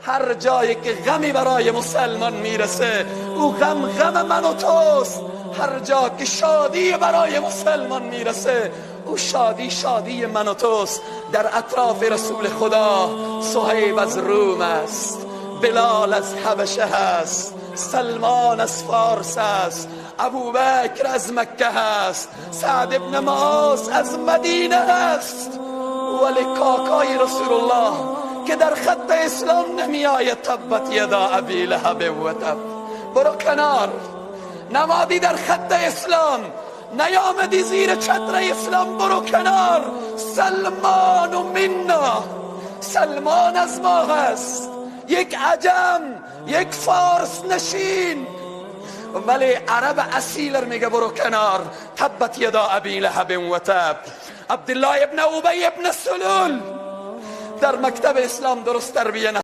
هر جایی که غمی برای مسلمان میرسه او غم من و توست. هر جا که شادی برای مسلمان میرسه او شادی من و توست. در اطراف رسول خدا صهیب از روم است، بلال از حبشه هست، سلمان از فارس است، ابوبکر از مکه هست، سعد ابن معاذ از مدینه است. ولی کاکای رسول الله که در خط اسلام نمی آید تبت یدا ابی لهب و تب. برو کنار، نمادی در خط اسلام، نیامدی زیر چتر اسلام، برو کنار. سلمان و منا، سلمان از ما هست، یک عجم، یک فارس نشین، ولی عرب اصیل میگه برو کنار. تبت یدا ابی لهب و تب. عبدالله ابن ابی ابن سلول در مکتب اسلام درست تربیه